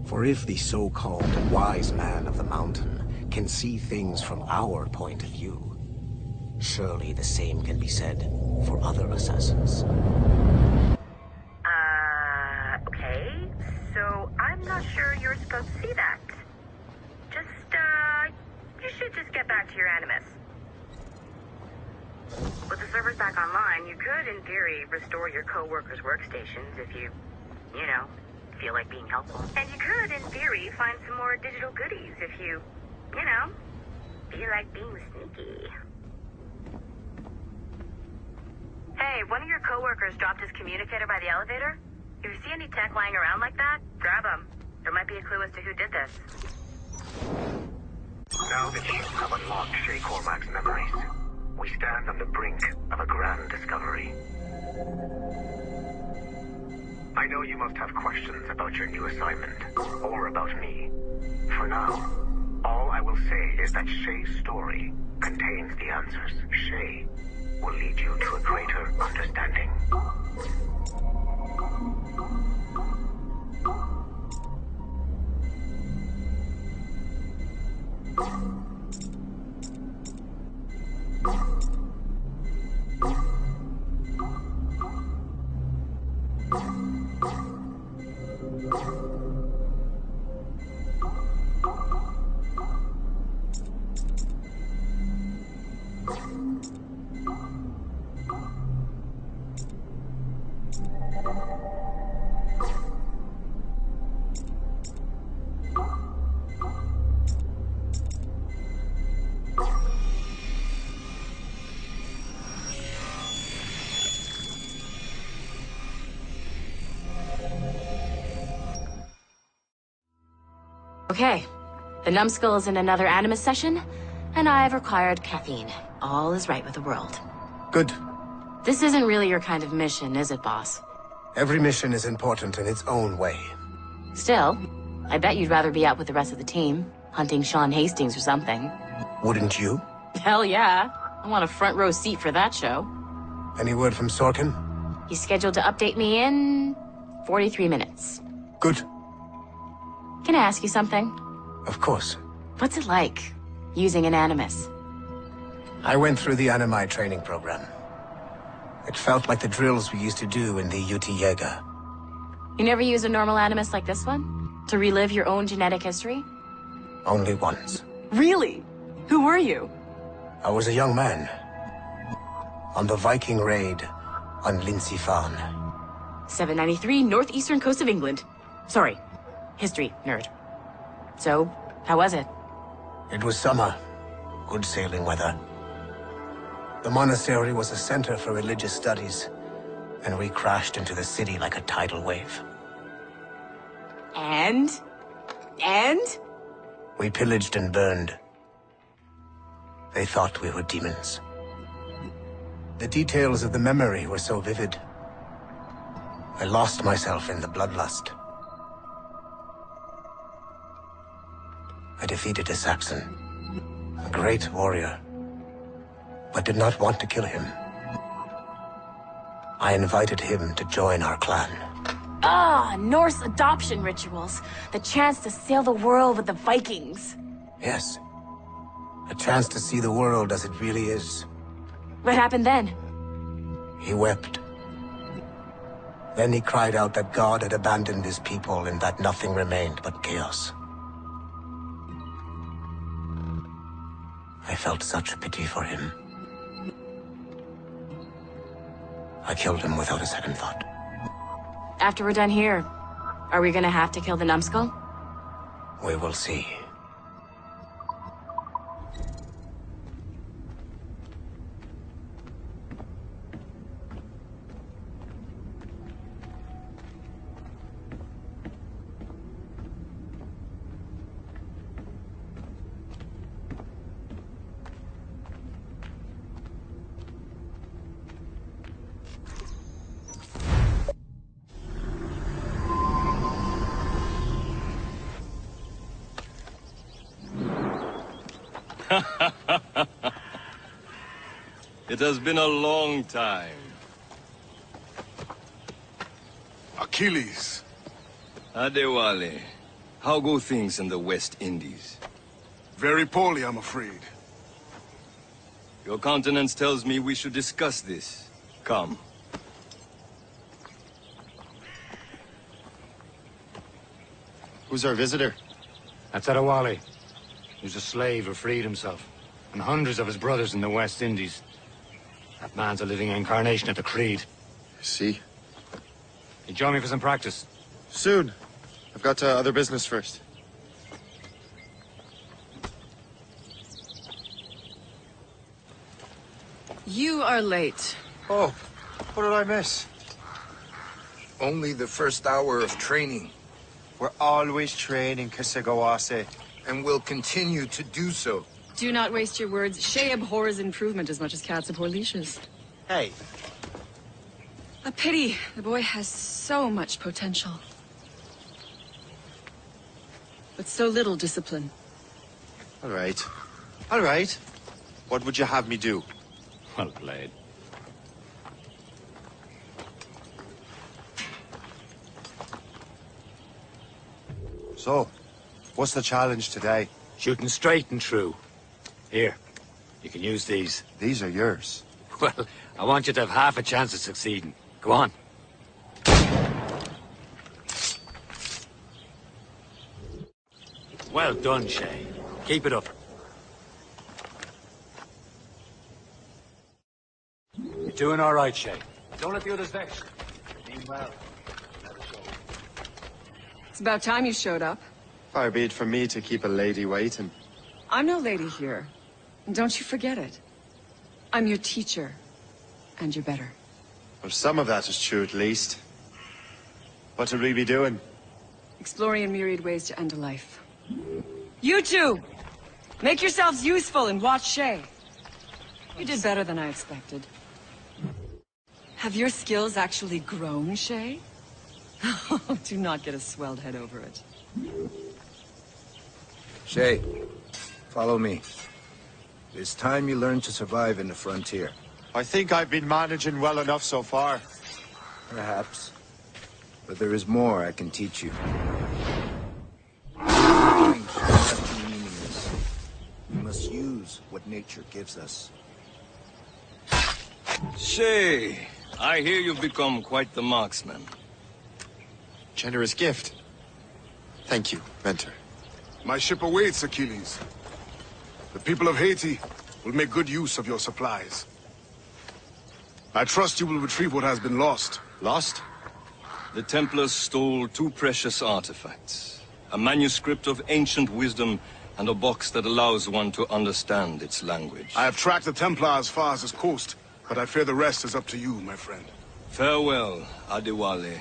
For if the so-called wise man of the mountain can see things from our point of view, surely the same can be said for other assassins. Okay. So I'm not sure you're supposed to see that. You should just get back to your Animus. With the servers back online, you could, in theory, restore your co-workers' workstations if you feel like being helpful. And you could, in theory, find some more digital goodies if you feel like being sneaky. Hey, one of your co-workers dropped his communicator by the elevator. If you see any tech lying around like that, grab them. There might be a clue as to who did this. Now that you have unlocked Shay Cormac's memories, we stand on the brink of a grand discovery. I know you must have questions about your new assignment, or about me. For now, all I will say is that Shay's story contains the answers. Shay will lead you to a greater understanding. Okay, the numbskull is in another Animus session, and I've required caffeine. All is right with the world. Good. This isn't really your kind of mission, is it, boss? Every mission is important in its own way. Still, I bet you'd rather be out with the rest of the team, hunting Sean Hastings or something. Wouldn't you? Hell yeah. I want a front row seat for that show. Any word from Sorkin? He's scheduled to update me in 43 minutes. Good. Can I ask you something? Of course. What's it like, using an Animus? I went through the Animi training program. It felt like the drills we used to do in the UT Jaeger. You never use a normal Animus like this one? To relive your own genetic history? Only once. Really? Who were you? I was a young man. On the Viking raid on Lindsey Farn. 793, northeastern coast of England. Sorry, history nerd. So, how was it? It was summer. Good sailing weather. The monastery was a center for religious studies, and we crashed into the city like a tidal wave. And? We pillaged and burned. They thought we were demons. The details of the memory were so vivid. I lost myself in the bloodlust. I defeated a Saxon, a great warrior, but did not want to kill him. I invited him to join our clan. Ah, Norse adoption rituals. The chance to sail the world with the Vikings. Yes. A chance to see the world as it really is. What happened then? He wept. Then he cried out that God had abandoned his people and that nothing remained but chaos. I felt such pity for him. I killed him without a second thought. After we're done here, are we gonna have to kill the numbskull? We will see. It has been a long time. Achilles. Adewale, How go things in the West Indies? Very poorly, I'm afraid. Your countenance tells me we should discuss this. Come. Who's our visitor? That's Adewale. He's a slave who freed himself, and hundreds of his brothers in the West Indies. That man's a living incarnation of the Creed. I see. You join me for some practice? Soon. I've got other business first. You are late. Oh, what did I miss? Only the first hour of training. We're always training, Kasagawase. And will continue to do so. Do not waste your words. Shay abhors improvement as much as cats abhor leashes. Hey. A pity. The boy has so much potential. But so little discipline. All right. All right. What would you have me do? Well played. So, what's the challenge today? Shooting straight and true. Here, you can use these. These are yours. Well, I want you to have half a chance of succeeding. Go on. Well done, Shay. Keep it up. You're doing all right, Shay. Don't let the others vex. Mean well. It's about time you showed up. Far be it from me to keep a lady waiting. I'm no lady here. And don't you forget it. I'm your teacher. And you're better. Well, some of that is true, at least. What will we be doing? Exploring a myriad ways to end a life. You two! Make yourselves useful and watch Shay. You did better than I expected. Have your skills actually grown, Shay? Do not get a swelled head over it. Shay, follow me. It's time you learn to survive in the frontier. I think I've been managing well enough so far. Perhaps. But there is more I can teach you. Time should be meaningless. We must use what nature gives us. Shay, I hear you've become quite the marksman. Generous gift. Thank you, mentor. My ship awaits, Achilles. The people of Haiti will make good use of your supplies. I trust you will retrieve what has been lost. Lost? The Templars stole 2 precious artifacts. A manuscript of ancient wisdom and a box that allows one to understand its language. I have tracked the Templar as far as this coast, but I fear the rest is up to you, my friend. Farewell, Adewale.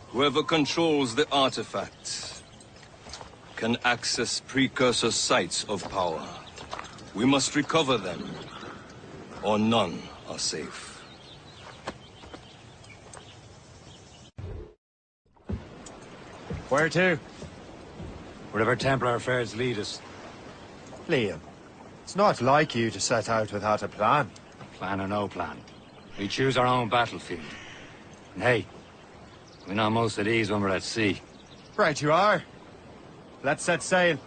Whoever controls the artifacts can access precursor sites of power. We must recover them, or none are safe. Where to? Wherever Templar affairs lead us. Liam, it's not like you to set out without a plan. Plan or no plan. We choose our own battlefield. And hey, we know most of these when we're at sea. Right you are. Let's set sail.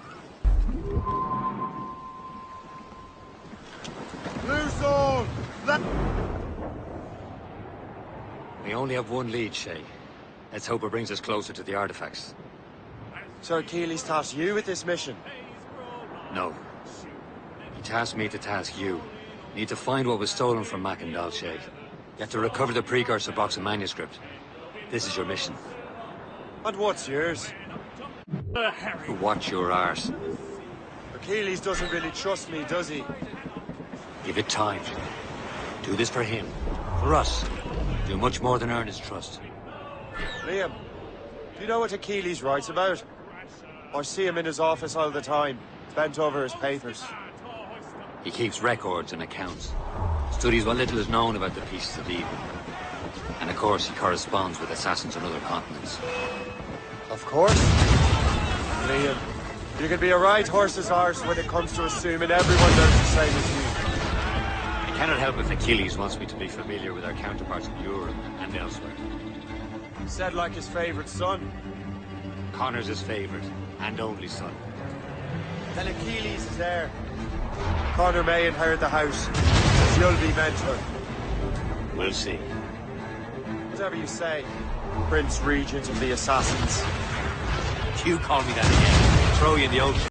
Loose all! We only have one lead, Shay. Let's hope it brings us closer to the artifacts. Sir Achilles tasked you with this mission. No. He tasked me to task you. You need to find what was stolen from Mackandal, Shay. You have to recover the precursor box of manuscript. This is your mission. And what's yours? Watch your arse. Achilles doesn't really trust me, does he? Give it time. Do this for him. For us. Do much more than earn his trust. Liam, do you know what Achilles writes about? I see him in his office all the time, bent over his papers. He keeps records and accounts. Studies what little is known about the pieces of evil. And of course, he corresponds with assassins on other continents. Of course. Liam, you can be a right horse's arse when it comes to assuming everyone does the same as you. I cannot help if Achilles wants me to be familiar with our counterparts in Europe and elsewhere. Said like his favorite son. Connor's his favorite, and only son. Then Achilles is there. Connor may inherit the house, as you'll be mentor. We'll see. Whatever you say, Prince Regent of the Assassins. You call me that again. Throw you in the ocean.